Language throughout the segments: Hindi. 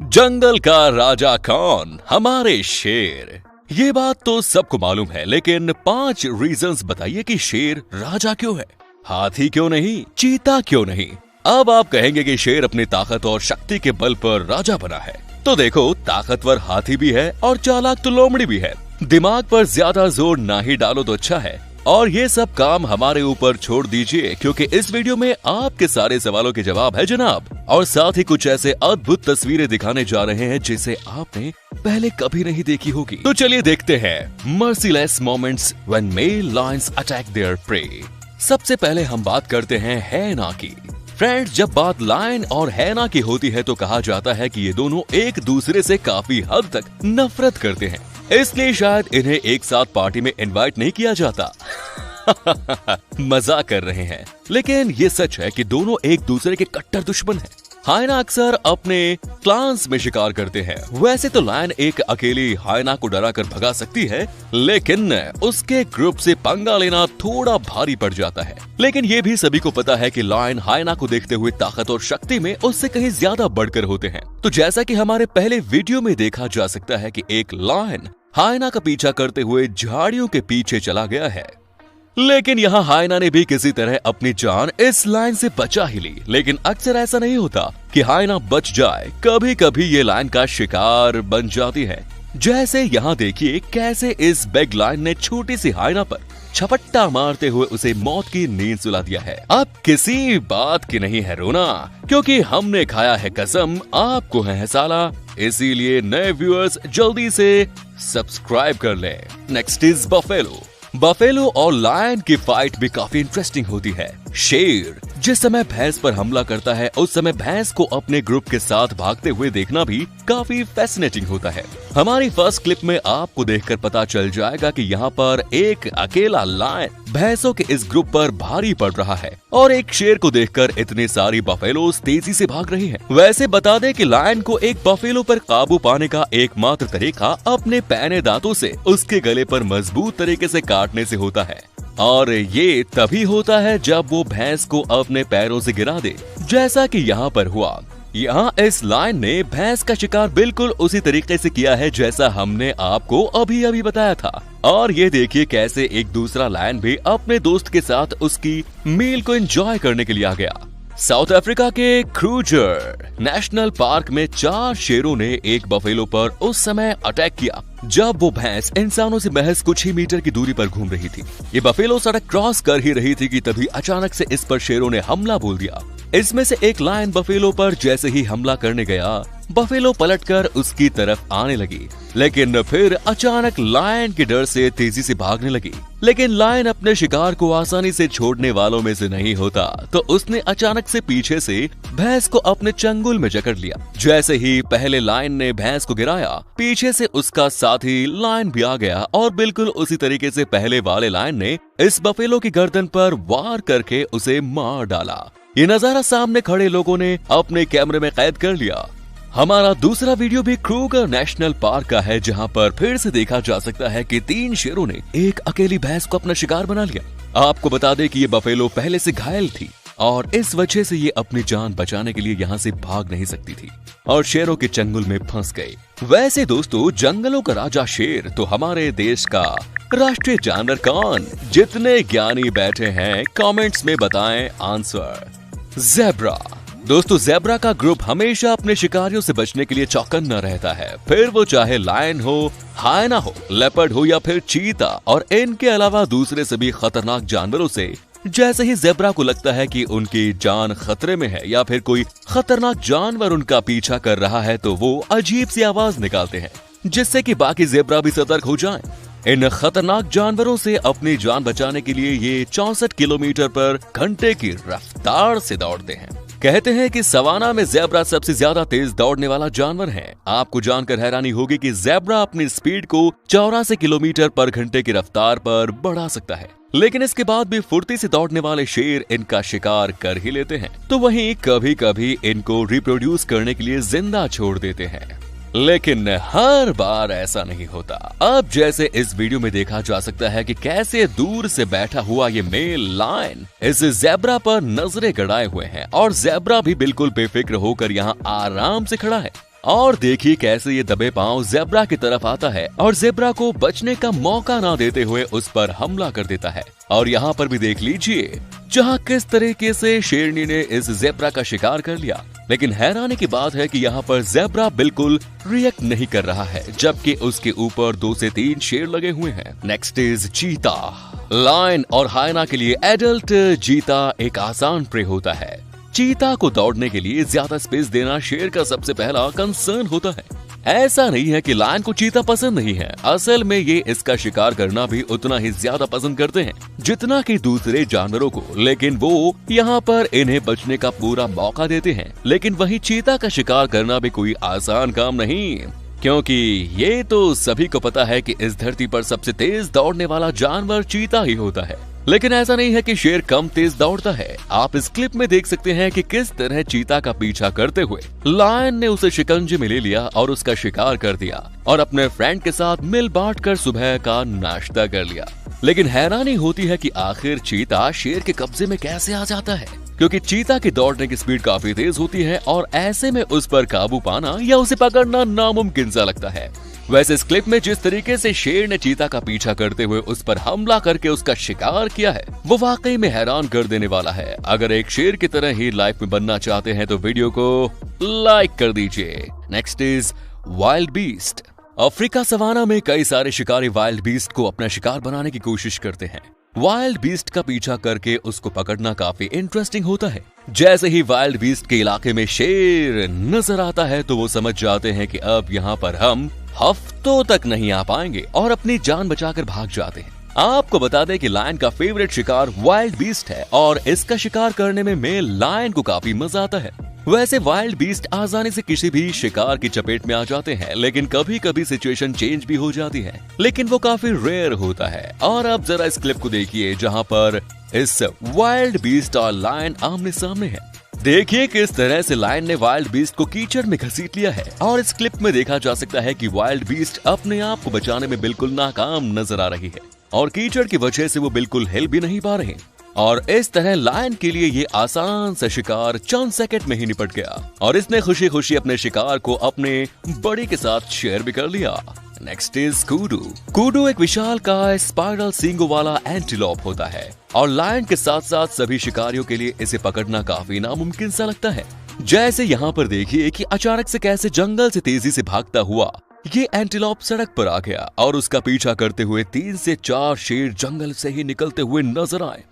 जंगल का राजा कौन? हमारे शेर। ये बात तो सबको मालूम है, लेकिन 5 रीजंस बताइए कि शेर राजा क्यों है? हाथी क्यों नहीं? चीता क्यों नहीं? अब आप कहेंगे कि शेर अपनी ताकत और शक्ति के बल पर राजा बना है। तो देखो, ताकतवर हाथी भी है और चालाक तो लोमड़ी भी है। दिमाग पर ज्यादा जोर ना ही डालो तो अच्छा है। और ये सब काम हमारे ऊपर छोड़ दीजिए, क्योंकि इस वीडियो में आपके सारे सवालों के जवाब है जनाब। और साथ ही कुछ ऐसे अद्भुत तस्वीरें दिखाने जा रहे हैं जिसे आपने पहले कभी नहीं देखी होगी। तो चलिए देखते हैं merciless moments when mail Lions attack there pray. सबसे पहले हम बात करते हैं हैना की। फ्रेंड्स, जब बात लायन और हैना की होती है तो कहा जाता है कि ये दोनों एक दूसरे से काफी हद तक नफरत करते हैं, इसलिए शायद इन्हें एक साथ पार्टी में इनवाइट नहीं किया जाता। मजाक कर रहे हैं, लेकिन ये सच है कि दोनों एक दूसरे के कट्टर दुश्मन हैं। हाइना अक्सर अपने क्लान्स में शिकार करते हैं। वैसे तो लायन एक अकेली हाइना को डरा कर भगा सकती है, लेकिन उसके ग्रुप से पंगा लेना थोड़ा भारी पड़ जाता है। लेकिन ये भी सभी को पता है कि लायन हाइना को देखते हुए ताकत और शक्ति में उससे कहीं ज्यादा बढ़कर होते हैं। तो जैसा कि हमारे पहले वीडियो में देखा जा सकता है कि एक लायन हाइना का पीछा करते हुए झाड़ियों के पीछे चला गया है, लेकिन यहाँ हाइना ने भी किसी तरह अपनी जान इस लाइन से बचा ही ली। लेकिन अक्सर ऐसा नहीं होता कि हाइना बच जाए, कभी कभी ये लाइन का शिकार बन जाती है। जैसे यहाँ देखिए कैसे इस बिग लाइन ने छोटी सी हाइना पर छपट्टा मारते हुए उसे मौत की नींद सुला दिया है। अब किसी बात की नहीं है रोना, क्योंकि हमने खाया है कसम, आपको है साला। इसीलिए नए व्यूअर्स जल्दी से सब्सक्राइब कर लें। Next is buffalo. बफेलो और लायन की फाइट भी काफी इंटरेस्टिंग होती है। शेर जिस समय भैंस पर हमला करता है, उस समय भैंस को अपने ग्रुप के साथ भागते हुए देखना भी काफी फैसिनेटिंग होता है। हमारी फर्स्ट क्लिप में आपको देखकर पता चल जाएगा कि यहाँ पर एक अकेला लायन भैंसों के इस ग्रुप पर भारी पड़ रहा है और एक शेर को देखकर इतनी सारी बफेलोस तेजी से भाग रही हैं। वैसे बता दें कि लायन को एक बफेलो पर काबू पाने का एकमात्र तरीका अपने पैने दांतों से उसके गले पर मजबूत तरीके से काटने से होता है, और ये तभी होता है जब वो भैंस को अपने पैरों से गिरा दे, जैसा कि यहाँ पर हुआ। यहाँ इस लायन ने भैंस का शिकार बिल्कुल उसी तरीके से किया है जैसा हमने आपको अभी अभी बताया था। और ये देखिए कैसे एक दूसरा लायन भी अपने दोस्त के साथ उसकी मील को एंजॉय करने के लिए आ गया। साउथ अफ्रीका के क्रूजर नेशनल पार्क में 4 शेरों ने एक बफेलो पर उस समय अटैक किया जब वो भैंस इंसानों से महज कुछ ही मीटर की दूरी पर घूम रही थी। ये बफेलो सड़क क्रॉस कर ही रही थी कि तभी अचानक से इस पर शेरों ने हमला बोल दिया। इसमें से एक लायन बफेलो पर जैसे ही हमला करने गया, बफेलो पलटकर उसकी तरफ आने लगी, लेकिन फिर अचानक लायन के डर से तेजी से भागने लगी। लेकिन लायन अपने शिकार को आसानी से छोड़ने वालों में से नहीं होता, तो उसने अचानक से पीछे से भैंस को अपने चंगुल में जकड़ लिया। जैसे ही पहले लायन ने भैंस को गिराया, पीछे से उसका साथी लायन भी आ गया और बिल्कुल उसी तरीके से पहले वाले लायन ने इस बफेलो की गर्दन पर वार करके उसे मार डाला। ये नजारा सामने खड़े लोगों ने अपने कैमरे में कैद कर लिया। हमारा दूसरा वीडियो भी क्रूगर नेशनल पार्क का है, जहां पर फिर से देखा जा सकता है कि 3 शेरों ने एक अकेली भैंस को अपना शिकार बना लिया। आपको बता दें कि ये बफेलो पहले से घायल थी और इस वजह से ये अपनी जान बचाने के लिए यहाँ से भाग नहीं सकती थी और शेरों के चंगुल में फंस गई। वैसे दोस्तों, जंगलों का राजा शेर तो हमारे देश का राष्ट्रीय जानवर कौन? जितने ज्ञानी बैठे हैं कमेंट्स में बताएं आंसर। ज़ेब्रा। दोस्तों, ज़ेब्रा का ग्रुप हमेशा अपने शिकारियों से बचने के लिए चौकन्ना रहता है, फिर वो चाहे लायन हो, हाइना हो, लेपर्ड हो या फिर चीता और इनके अलावा दूसरे सभी खतरनाक जानवरों से। जैसे ही ज़ेब्रा को लगता है कि उनकी जान खतरे में है या फिर कोई खतरनाक जानवर उनका पीछा कर रहा है, तो वो अजीब सी आवाज निकालते हैं जिससे कि बाकी ज़ेब्रा भी सतर्क हो जाएं। इन खतरनाक जानवरों से अपनी जान बचाने के लिए ये 64 किलोमीटर पर घंटे की रफ्तार से दौड़ते हैं। कहते हैं कि सवाना में ज़ेब्रा सबसे ज्यादा तेज दौड़ने वाला जानवर है। आपको जानकर हैरानी होगी कि ज़ेब्रा अपनी स्पीड को 84 किलोमीटर पर घंटे की रफ्तार पर बढ़ा सकता है, लेकिन इसके बाद भी फुर्ती से दौड़ने वाले शेर इनका शिकार कर ही लेते हैं। तो वहीं कभी कभी इनको रिप्रोड्यूस करने के लिए जिंदा छोड़ देते हैं, लेकिन हर बार ऐसा नहीं होता। अब जैसे इस वीडियो में देखा जा सकता है कि कैसे दूर से बैठा हुआ ये मेल लायन इस ज़ेब्रा पर नजरें गड़ाए हुए हैं और ज़ेब्रा भी बिल्कुल बेफिक्र होकर यहाँ आराम से खड़ा है। और देखिए कैसे ये दबे पांव जेब्रा की तरफ आता है और जेब्रा को बचने का मौका ना देते हुए उस पर हमला कर देता है। और यहाँ पर भी देख लीजिए जहाँ किस तरीके से शेरनी ने इस जेब्रा का शिकार कर लिया। लेकिन हैरानी की बात है कि यहाँ पर जेब्रा बिल्कुल रिएक्ट नहीं कर रहा है, जबकि उसके ऊपर 2 से 3 शेर लगे हुए हैं। नेक्स्ट इज चीता। लायन और हाइना के लिए एडल्ट चीता एक आसान प्रे होता है। चीता को दौड़ने के लिए ज्यादा स्पेस देना शेर का सबसे पहला कंसर्न होता है। ऐसा नहीं है कि लायन को चीता पसंद नहीं है, असल में ये इसका शिकार करना भी उतना ही ज्यादा पसंद करते हैं जितना कि दूसरे जानवरों को, लेकिन वो यहाँ पर इन्हें बचने का पूरा मौका देते हैं। लेकिन वही चीता का शिकार करना भी कोई आसान काम नहीं, क्योंकि ये तो सभी को पता है कि इस धरती पर सबसे तेज दौड़ने वाला जानवर चीता ही होता है। लेकिन ऐसा नहीं है कि शेर कम तेज दौड़ता है। आप इस क्लिप में देख सकते हैं कि किस तरह चीता का पीछा करते हुए लायन ने उसे शिकंजे में ले लिया और उसका शिकार कर दिया और अपने फ्रेंड के साथ मिल बांट कर सुबह का नाश्ता कर लिया। लेकिन हैरानी होती है कि आखिर चीता शेर के कब्जे में कैसे आ जाता है, क्योंकि चीता की दौड़ने की स्पीड काफी तेज होती है और ऐसे में उस पर काबू पाना या उसे पकड़ना नामुमकिन सा लगता है। वैसे इस क्लिप में जिस तरीके से शेर ने चीता का पीछा करते हुए उस पर हमला करके उसका शिकार किया है, वो वाकई में हैरान कर देने वाला है। अगर एक शेर की तरह ही लाइफ में बनना चाहते हैं तो वीडियो को लाइक कर दीजिए। Next is wild beast. Africa savanna में कई सारे शिकारी वाइल्ड बीस्ट को अपना शिकार बनाने की कोशिश करते हैं। वाइल्ड बीस्ट का पीछा करके उसको पकड़ना काफी इंटरेस्टिंग होता है। जैसे ही वाइल्ड बीस्ट के इलाके में शेर नजर आता है तो वो समझ जाते हैं कि अब यहाँ पर हम हफ्तों तक नहीं आ पाएंगे और अपनी जान बचाकर भाग जाते हैं। आपको बता दें कि लायन का फेवरेट शिकार वाइल्ड बीस्ट है और इसका शिकार करने में मेल लायन को काफी मजा आता है। वैसे वाइल्ड बीस्ट आसानी से किसी भी शिकार की चपेट में आ जाते हैं, लेकिन कभी कभी सिचुएशन चेंज भी हो जाती है, लेकिन वो काफी रेयर होता है। और अब जरा इस क्लिप को देखिए जहाँ पर इस वाइल्ड बीस्ट और लायन आमने सामने है। देखिए किस तरह से लायन ने वाइल्ड बीस्ट को कीचड़ में घसीट लिया है और इस क्लिप में देखा जा सकता है कि वाइल्ड बीस्ट अपने आप को बचाने में बिल्कुल नाकाम नजर आ रही है और कीचड़ की वजह से वो बिल्कुल हिल भी नहीं पा रहे। और इस तरह लायन के लिए ये आसान सा शिकार चंद सेकंड में ही निपट गया और इसने खुशी खुशी अपने शिकार को अपने बड़ी के साथ शेयर भी कर लिया। Next is कूडू। कूडू एक विशालकाय स्पाइरल सींगों वाला एंटीलोप होता है और लायन के साथ साथ सभी शिकारियों के लिए इसे पकड़ना काफी नामुमकिन सा लगता है। जैसे यहाँ पर देखिए कि अचानक से कैसे जंगल से तेजी से भागता हुआ ये एंटीलोप सड़क पर आ गया और उसका पीछा करते हुए 3 से 4 शेर जंगल से ही निकलते हुए नजर आए।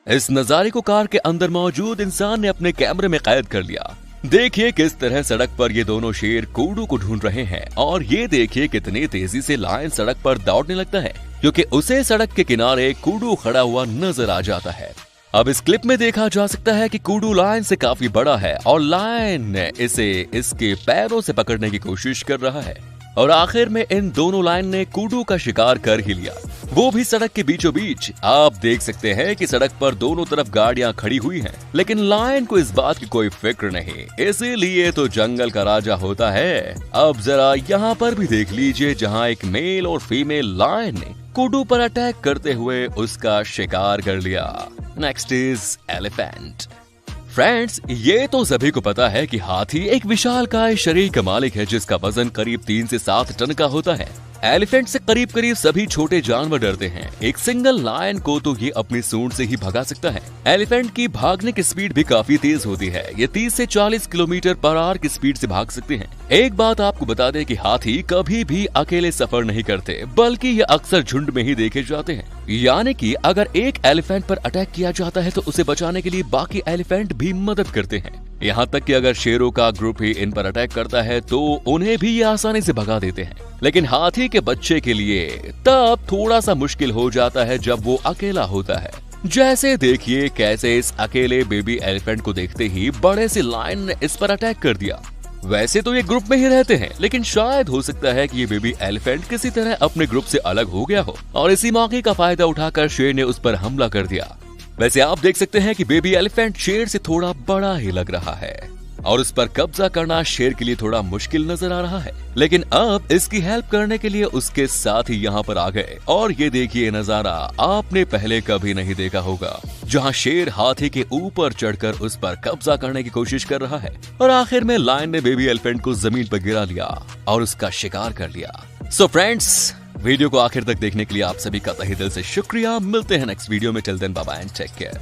इस नजारे को कार के अंदर मौजूद इंसान ने अपने कैमरे में कैद कर लिया। देखिए किस तरह सड़क पर ये दोनों शेर कूडू को ढूंढ रहे हैं और ये देखिए कितनी तेजी से लायन सड़क पर दौड़ने लगता है, क्योंकि उसे सड़क के किनारे कूडू खड़ा हुआ नजर आ जाता है। अब इस क्लिप में देखा जा सकता है कि कूडू लायन से काफी बड़ा है और लायन इसे इसके पैरों से पकड़ने की कोशिश कर रहा है और आखिर में इन दोनों लायन ने कूडू का शिकार कर ही लिया, वो भी सड़क के बीचों बीच। आप देख सकते हैं कि सड़क पर दोनों तरफ गाड़ियां खड़ी हुई हैं, लेकिन लायन को इस बात की कोई फिक्र नहीं, इसीलिए तो जंगल का राजा होता है। अब जरा यहाँ पर भी देख लीजिए जहाँ एक मेल और फीमेल लायन ने कूडू पर अटैक करते हुए उसका शिकार कर लिया। Next is elephant. फ्रेंड्स, ये तो सभी को पता है कि हाथी एक विशालकाय शरीर का मालिक है जिसका वजन करीब 3 से 7 टन का होता है। एलिफेंट से करीब करीब सभी छोटे जानवर डरते हैं। एक सिंगल लायन को तो ये अपनी सूंड से ही भगा सकता है। एलिफेंट की भागने की स्पीड भी काफी तेज होती है, ये 30 से 40 किलोमीटर पर आवर की स्पीड से भाग सकते हैं। एक बात आपको बता दें कि हाथी कभी भी अकेले सफर नहीं करते, बल्कि ये अक्सर झुंड में ही देखे जाते हैं। यानी कि अगर एक एलिफेंट पर अटैक किया जाता है तो उसे बचाने के लिए बाकी एलिफेंट भी मदद करते हैं। यहाँ तक कि अगर शेरों का ग्रुप ही इन पर अटैक करता है तो उन्हें भी ये आसानी से भगा देते हैं। लेकिन हाथी के बच्चे के लिए तब थोड़ा सा मुश्किल हो जाता है जब वो अकेला होता है। जैसे देखिए कैसे इस अकेले बेबी एलिफेंट को देखते ही बड़े से लायन ने इस पर अटैक कर दिया। वैसे तो ये ग्रुप में ही रहते हैं, लेकिन शायद हो सकता है कि ये बेबी एलिफेंट किसी तरह अपने ग्रुप से अलग हो गया हो और इसी मौके का फायदा उठाकर शेर ने उस पर हमला कर दिया। वैसे आप देख सकते हैं कि बेबी एलिफेंट शेर से थोड़ा बड़ा ही लग रहा है। और उस पर कब्जा करना शेर के लिए थोड़ा मुश्किल नजर आ रहा है, लेकिन अब इसकी हेल्प करने के लिए उसके साथ ही यहाँ पर आ गए। और ये देखिए नजारा आपने पहले कभी नहीं देखा होगा, जहाँ शेर हाथी के ऊपर चढ़कर उस पर कब्जा करने की कोशिश कर रहा है और आखिर में लायन ने बेबी एलिफेंट को जमीन पर गिरा लिया और उसका शिकार कर लिया। सो फ्रेंड्स, वीडियो को आखिर तक देखने के लिए आप सभी का तहे दिल से शुक्रिया। मिलते हैं नेक्स्ट वीडियो में। Till then bye bye and take care.